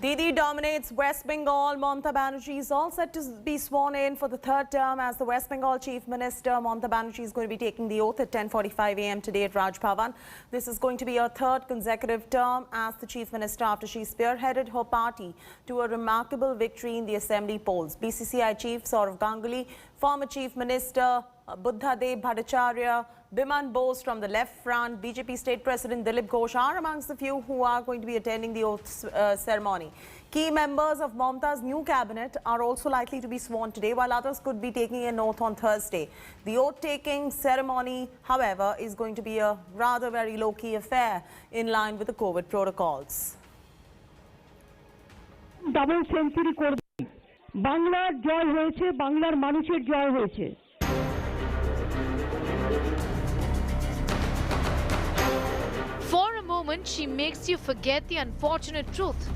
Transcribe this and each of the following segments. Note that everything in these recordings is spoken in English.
Didi dominates West Bengal. Mamata Banerjee is all set to be sworn in for the third term as the West Bengal Chief Minister. Mamata Banerjee is going to be taking the oath at 10:45 a.m. today at Raj Bhavan. This is going to be her third consecutive term as the Chief Minister after she spearheaded her party to a remarkable victory in the assembly polls. BCCI Chief Sourav Ganguly, former Chief Minister Buddhadev Bhattacharya, Biman Bose from the left front, BJP State President Dilip Ghosh are amongst the few who are going to be attending the oath ceremony. Key members of Mamata's new cabinet are also likely to be sworn today, while others could be taking an oath on Thursday. The oath-taking ceremony, however, is going to be a rather very low-key affair in line with the COVID protocols. Double century korbe. Banglar joy hoyeche, Banglar manusher joy hoyeche. For a moment, she makes you forget the unfortunate truth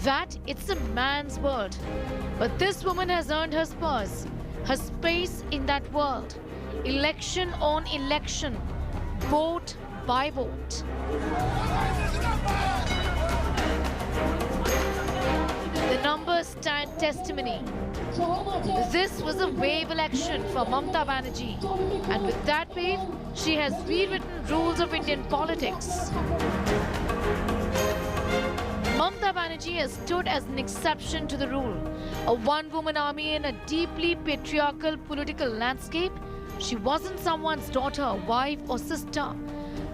that it's a man's world. But this woman has earned her spurs, her space in that world. Election on election, vote by vote. The numbers stand testimony. This was a wave election for Mamata Banerjee, and with that wave, she has rewritten rules of Indian politics. Mamata Banerjee has stood as an exception to the rule. A one-woman army in a deeply patriarchal political landscape. She wasn't someone's daughter, wife or sister.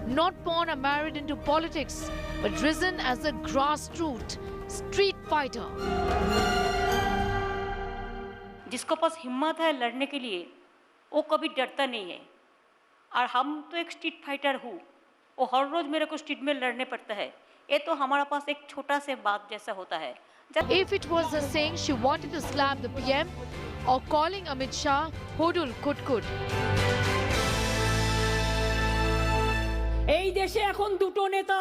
Not born or married into politics, but risen as a grassroots street fighter. जिसके पास हिम्मत है लड़ने के लिए वो कभी डरता नहीं है और हम तो एक स्ट्रीट फाइटर हूँ वो हर रोज मेरे को स्ट्रीट में लड़ने पड़ता है ये तो हमारा पास एक छोटा से बात जैसा होता है If it was her saying she wanted to slap the PM or calling Amit Shah Hodul Kutkud. এই দেশে এখন দুটো নেতা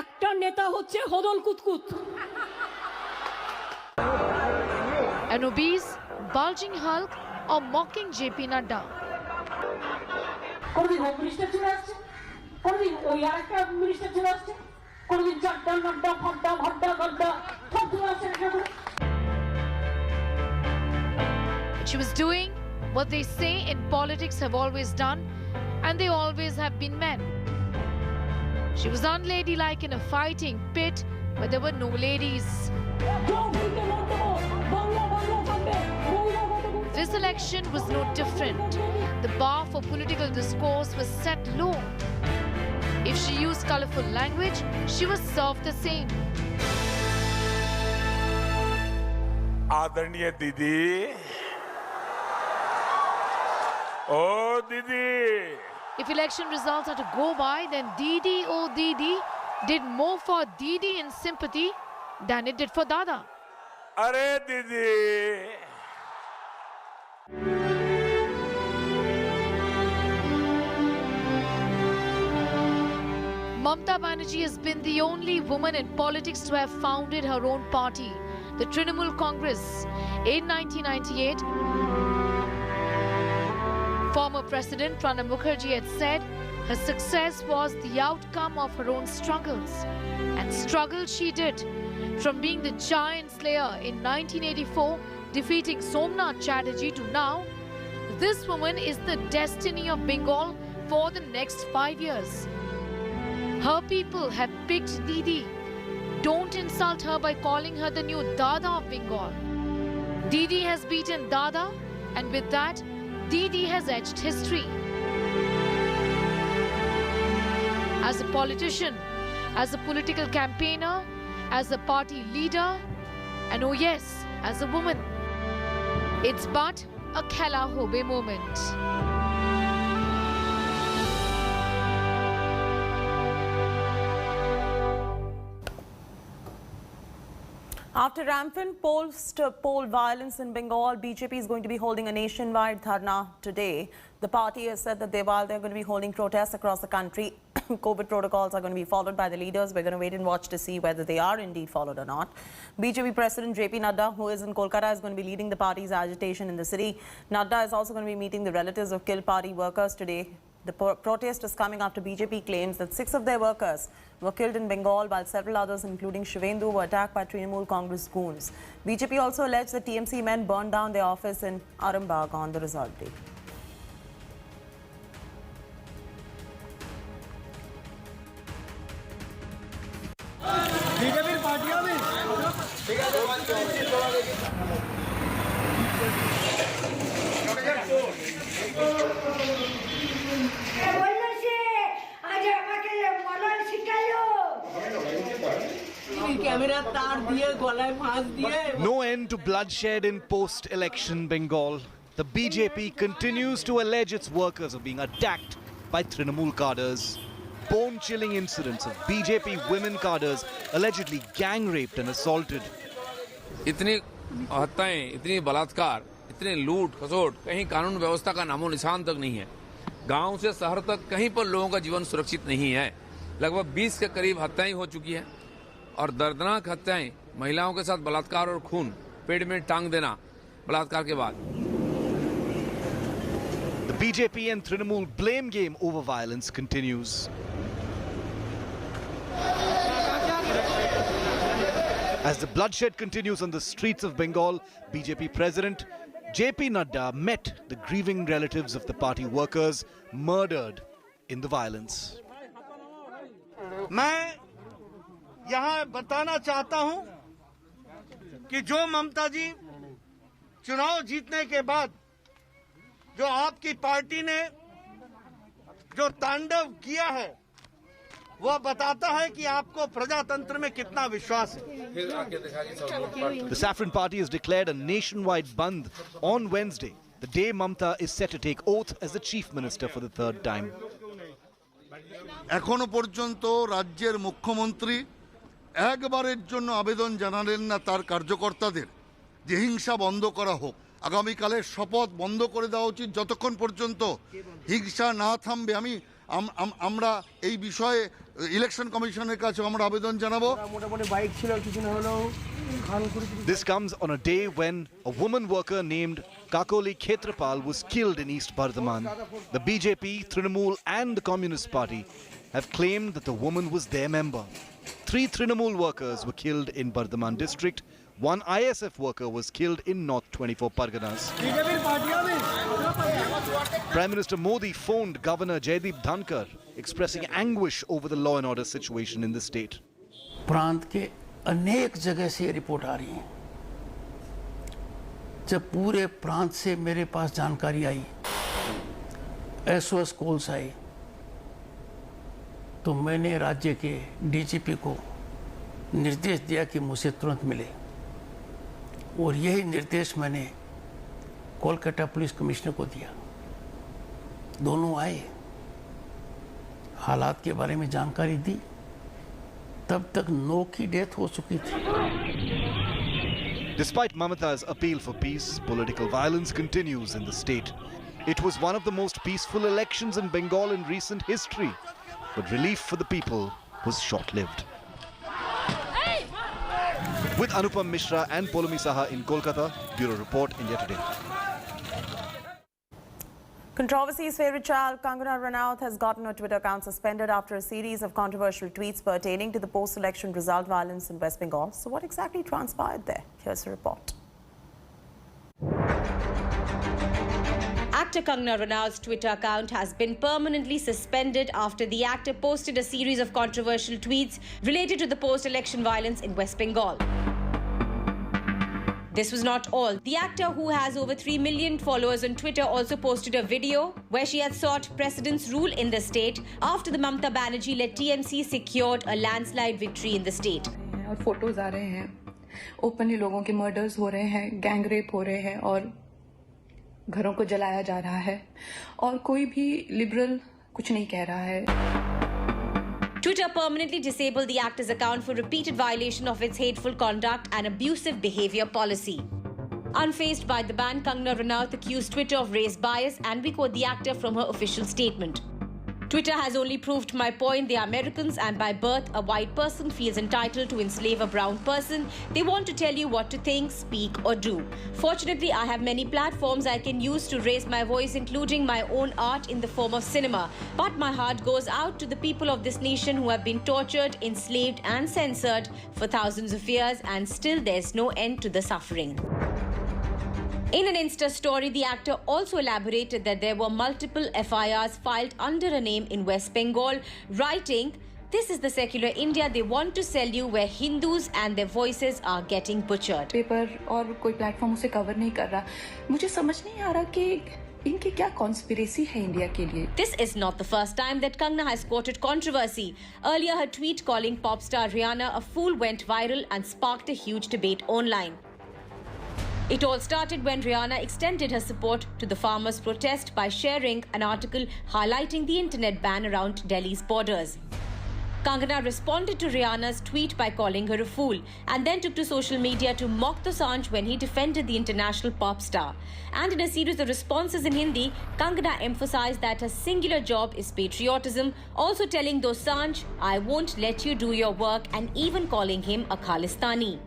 একটা নেতা হচ্ছে হদল কুতকুত An obese, bulging hulk or mocking JP Nadda. কোনদিন হোম মিনিস্টার চলে আসছে কোনদিন ওই আরেকটা মিনিস্টার চলে আসছে কোনদিন চারটা নাড্ডা ফাড্ডা ভাড্ডা গাড্ডা সব চলে আসছে এখানে She was doing what they say in politics have always done, and they always have been men. She was unladylike in a fighting pit where there were no ladies. This election was no different. The bar for political discourse was set low. If she used colorful language, she was served the same. आदरणीय दीदी ओ दीदी If election results are to go by, then Didi oh Didi did more for Didi in sympathy than it did for Dada. अरे दीदी Mamata Banerjee has been the only woman in politics to have founded her own party, the Trinamool Congress, in 1998. Former President Pranab Mukherjee had said her success was the outcome of her own struggles. And struggle she did, from being the giant slayer in 1984, defeating Somnath Chatterjee, to now, this woman is the destiny of Bengal for the next 5 years. Her people have picked Didi. Don't insult her by calling her the new Dada of Bengal. Didi has beaten Dada, and with that, Didi has etched history. As a politician, as a political campaigner, as a party leader, and oh yes, as a woman. It's but a Khela Hobe moment. After rampant post-poll violence in Bengal, BJP is going to be holding a nationwide dharna today. The party has said that while they're going to be holding protests across the country, COVID protocols are going to be followed by the leaders. We're going to wait and watch to see whether they are indeed followed or not. BJP President JP Nadda, who is in Kolkata, is going to be leading the party's agitation in the city. Nadda is also going to be meeting the relatives of killed party workers today. The protest is coming after BJP claims that 6 of their workers were killed in Bengal, while several others, including Shivendu, were attacked by Trinamool Congress goons. BJP also alleged that TMC men burned down their office in Arambagh on the result day. No end to bloodshed in post-election Bengal. The BJP continues to allege its workers are being attacked by Trinamool cadres. Bone-chilling incidents of BJP women cadres allegedly gang-raped and assaulted. इतनी हत्याएं, इतनी बलात्कार, इतने लूट खसोट, कहीं कानून व्यवस्था का नामो निशान तक नहीं है। गांव से शहर तक कहीं पर लोगों का जीवन सुरक्षित नहीं है। लगभग 20 के करीब हत्याएं हो चुकी हैं और दर्दनाक हत्याएं, महिलाओं के साथ बलात्कार और खून, पेड़ में टांग देना बलात्कार के बाद। The BJP and Trinamool blame game over violence continues. As the bloodshed continues on the streets of Bengal, BJP President JP Nadda met the grieving relatives of the party workers murdered in the violence. मैं यहाँ बताना चाहता हूँ कि जो ममता जी चुनाव जीतने के बाद जो आपकी पार्टी ने जो तांडव किया है वह बताता है कि आपको प्रजातंत्र में कितना विश्वास है। The Saffron Party has declared a nationwide bandh on Wednesday, the day Mamta is set to take oath as the Chief Minister for the third time. এখনো পর্যন্ত রাজ্যের মুখ্যমন্ত্রী একবারের জন্য আবেদন জানালেন না তার কার্যকর্তাদের যে হিংসা বন্ধ করা হোক। আগামীকালের শপথ বন্ধ করে দেওয়া উচিত যতক্ষণ পর্যন্ত হিংসা না থামবে। আমরা এই বিষয়ে ইলেকশন কমিশনের কাছে আমরা আবেদন জানাবো। This comes on a day when a woman worker named Kakoli Khetrapal was killed in East Bardhaman. The BJP, Trinamool and the Communist Party have claimed that the woman was their member. 3 Trinamool workers were killed in Bardhaman district. 1 ISF worker was killed in North 24 Parganas. Prime Minister Modi phoned Governor Jaideep Dhankar, expressing anguish over the law and order situation in the state. प्रांत के अनेक जगह से report आ रही है। जब पूरे प्रांत से मेरे पास जानकारी आई, SOS कॉल्स आई, तो मैंने राज्य के DGP को निर्देश दिया कि मुझसे तुरंत मिले और यही निर्देश मैंने कोलकाता पुलिस कमिश्नर को दिया। दोनों आए, हालात के बारे में जानकारी दी, तब तक 9 की डेथ हो चुकी थी। Despite Mamata's appeal for peace, political violence continues in the state. It was one of the most peaceful elections in Bengal in recent history, but relief for the people was short-lived. With Anupam Mishra and Poulomi Saha in Kolkata, Bureau Report, India Today. Controversy's favorite child, Kangana Ranaut, has gotten her Twitter account suspended after a series of controversial tweets pertaining to the post-election result violence in West Bengal. So what exactly transpired there? Here's a report. Actor Kangana Ranaut's Twitter account has been permanently suspended after the actor posted a series of controversial tweets related to the post-election violence in West Bengal. This was not all. The actor, who has over 3 million followers on Twitter, also posted a video where she had sought precedence rule in the state after the Mamata Banerjee-led TMC secured a landslide victory in the state. और photos आ रहे हैं, openly लोगों के murders हो रहे हैं, gang rape हो रहे हैं और घरों को जलाया जा रहा है और कोई भी लिबरल कुछ नहीं कह रहा है। Twitter permanently disabled the actor's account for repeated violation of its hateful conduct and abusive behavior policy. Unfazed by the ban, Kangana Ranaut accused Twitter of race bias, and we quote the actor from her official statement. Twitter has only proved my point. They are Americans, and by birth, a white person feels entitled to enslave a brown person. They want to tell you what to think, speak, or do. Fortunately, I have many platforms I can use to raise my voice, including my own art in the form of cinema. But my heart goes out to the people of this nation who have been tortured, enslaved, and censored for thousands of years, and still there's no end to the suffering. In an Insta story, the actor also elaborated that there were multiple FIRs filed under a name in West Bengal, writing, "This is the secular India they want to sell you, where Hindus and their voices are getting butchered." Paper और कोई platform उसे cover नहीं कर रहा. मुझे समझ नहीं आ रहा कि इनकी क्या कॉन्स्पिरेसी है इंडिया के लिए. This is not the first time that Kangna has quoted controversy. Earlier, her tweet calling pop star Rihanna a fool went viral and sparked a huge debate online. It all started when Rihanna extended her support to the farmers' protest by sharing an article highlighting the internet ban around Delhi's borders. Kangana responded to Rihanna's tweet by calling her a fool and then took to social media to mock Dosanjh when he defended the international pop star. And in a series of responses in Hindi, Kangana emphasized that her singular job is patriotism, also telling Dosanjh, "I won't let you do your work," and even calling him a Khalistani.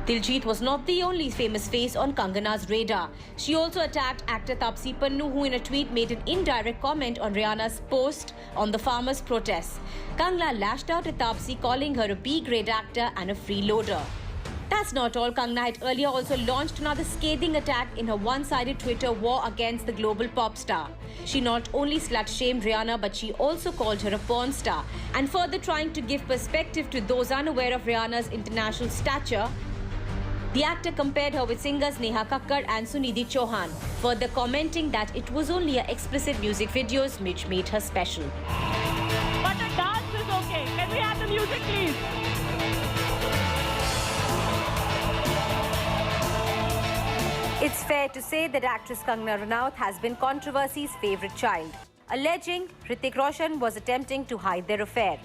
Diljit was not the only famous face on Kangana's radar. She also attacked actor Taapsee Pannu, who in a tweet made an indirect comment on Rihanna's post on the farmers' protests. Kangana lashed out at Taapsee, calling her a B-grade actor and a freeloader. That's not all. Kangana had earlier also launched another scathing attack in her one-sided Twitter war against the global pop star. She not only slut-shamed Rihanna, but she also called her a porn star. And further trying to give perspective to those unaware of Rihanna's international stature, the actor compared her with singers Neha Kakkar and Sunidhi Chauhan, further commenting that it was only her explicit music videos which made her special. But the dance is okay. Can we have the music, please? It's fair to say that actress Kangana Ranaut has been controversy's favourite child, alleging Hrithik Roshan was attempting to hide their affair.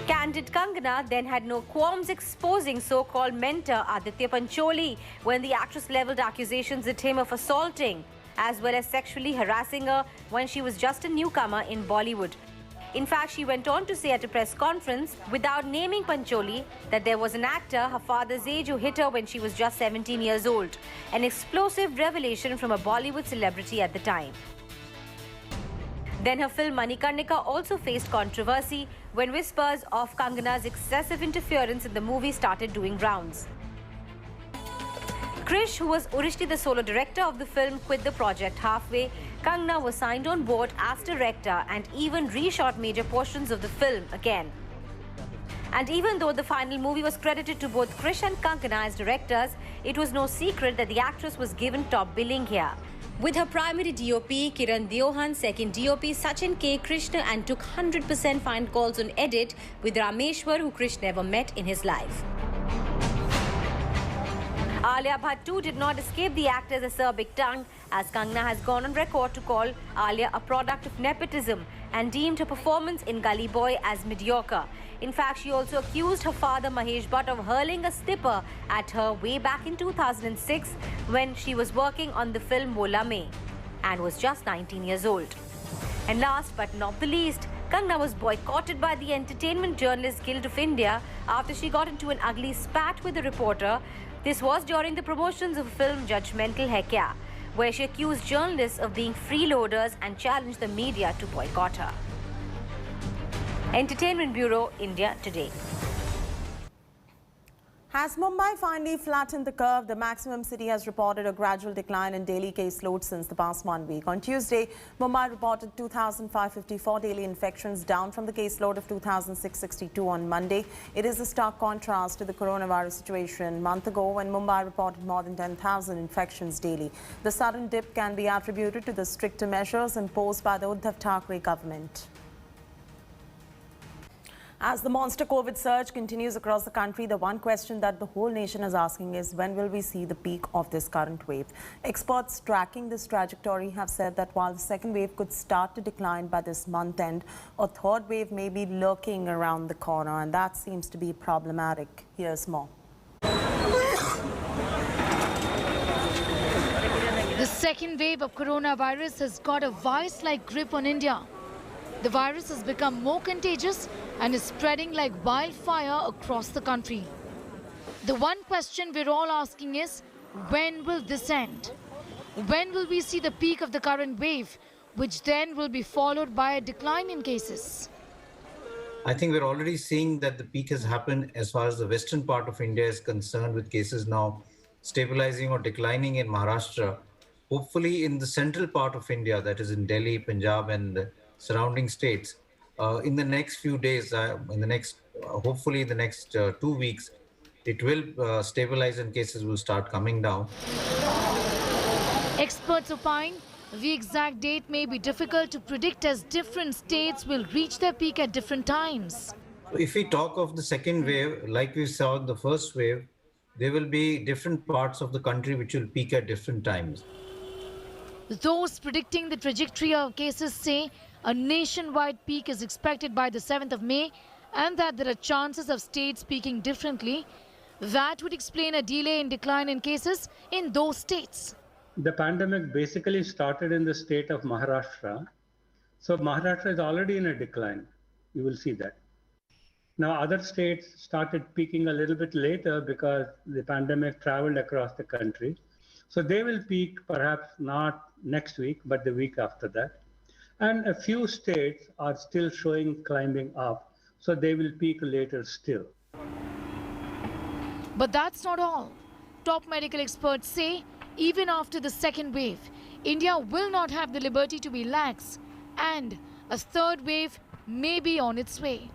Candid Kangana then had no qualms exposing so-called mentor Aditya Pancholi when the actress levelled accusations at him of assaulting as well as sexually harassing her when she was just a newcomer in Bollywood. In fact, she went on to say at a press conference, without naming Pancholi, that there was an actor her father's age who hit her when she was just 17 years old. An explosive revelation from a Bollywood celebrity at the time. Then her film Manikarnika also faced controversy when whispers of Kangana's excessive interference in the movie started doing rounds. Krish, who was originally the solo director of the film, quit the project halfway. Kangana was signed on board as director and even reshot major portions of the film again. And even though the final movie was credited to both Krish and Kangana as directors, it was no secret that the actress was given top billing here. With her primary DOP, Kiran Deohan, second DOP, Sachin K. Krishna, and took 100% fine calls on edit with Rameshwar, who Krish never met in his life. Alia Bhatt too did not escape the actor's acerbic tongue, as Kangana has gone on record to call Alia a product of nepotism and deemed her performance in Gully Boy as mediocre. In fact, she also accused her father Mahesh Bhatt of hurling a slipper at her way back in 2006 when she was working on the film Mola Mein and was just 19 years old. And last but not the least, Kangana was boycotted by the Entertainment Journalists Guild of India after she got into an ugly spat with a reporter. This was during the promotions of film Judgmental Hai Kya, where she accused journalists of being freeloaders and challenged the media to boycott her. Entertainment Bureau, India Today. Has Mumbai finally flattened the curve? The maximum city has reported a gradual decline in daily caseload since the past 1 week. On Tuesday, Mumbai reported 2,554 daily infections, down from the caseload of 2,662 on Monday. It is a stark contrast to the coronavirus situation a month ago when Mumbai reported more than 10,000 infections daily. The sudden dip can be attributed to the stricter measures imposed by the Uddhav Thackeray government. As the monster COVID surge continues across the country, the one question that the whole nation is asking is, when will we see the peak of this current wave? Experts tracking this trajectory have said that while the second wave could start to decline by this month end, a third wave may be lurking around the corner, and that seems to be problematic. Here's more. The Second wave of coronavirus has got a vice-like grip on India. The virus has become more contagious and is spreading like wildfire across the country. The one question we're all asking is, when will this end? When will we see the peak of the current wave, which then will be followed by a decline in cases? I think we're already seeing that the peak has happened as far as the western part of India is concerned, with cases now stabilizing or declining in Maharashtra. Hopefully in the central part of India, that is in Delhi, Punjab and the surrounding states, in the next few days, hopefully in the next 2 weeks, it will stabilize and cases will start coming down. Experts opine the exact date may be difficult to predict as different states will reach their peak at different times. If we talk of the second wave, like we saw in the first wave, there will be different parts of the country which will peak at different times. Those predicting the trajectory of cases say a nationwide peak is expected by the 7th of May and that there are chances of states peaking differently. That would explain a delay in decline in cases in those states. The pandemic basically started in the state of Maharashtra. So Maharashtra is already in a decline. You will see that. Now other states started peaking a little bit later because the pandemic traveled across the country. So they will peak perhaps not next week, but the week after that. And a few states are still showing climbing up. So they will peak later still. But that's not all. Top medical experts say even after the second wave, India will not have the liberty to be lax, and a third wave may be on its way.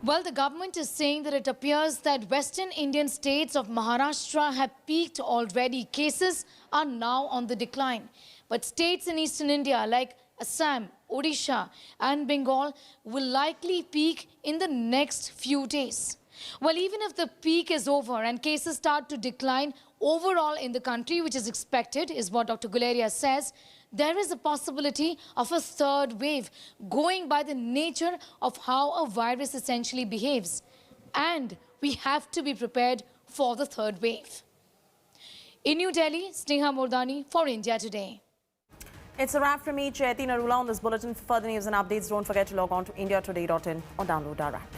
Well, the government is saying that it appears that Western Indian states of Maharashtra have peaked already. Cases are now on the decline. But states in eastern India like Assam, Odisha and Bengal will likely peak in the next few days. Well, even if the peak is over and cases start to decline overall in the country, which is expected, is what Dr. Guleria says, there is a possibility of a third wave going by the nature of how a virus essentially behaves. And we have to be prepared for the third wave. In New Delhi, Sneha Mordani for India Today. It's a wrap from me, Chaiti Narula, on this bulletin. For further news and updates, don't forget to log on to indiatoday.in or download our app.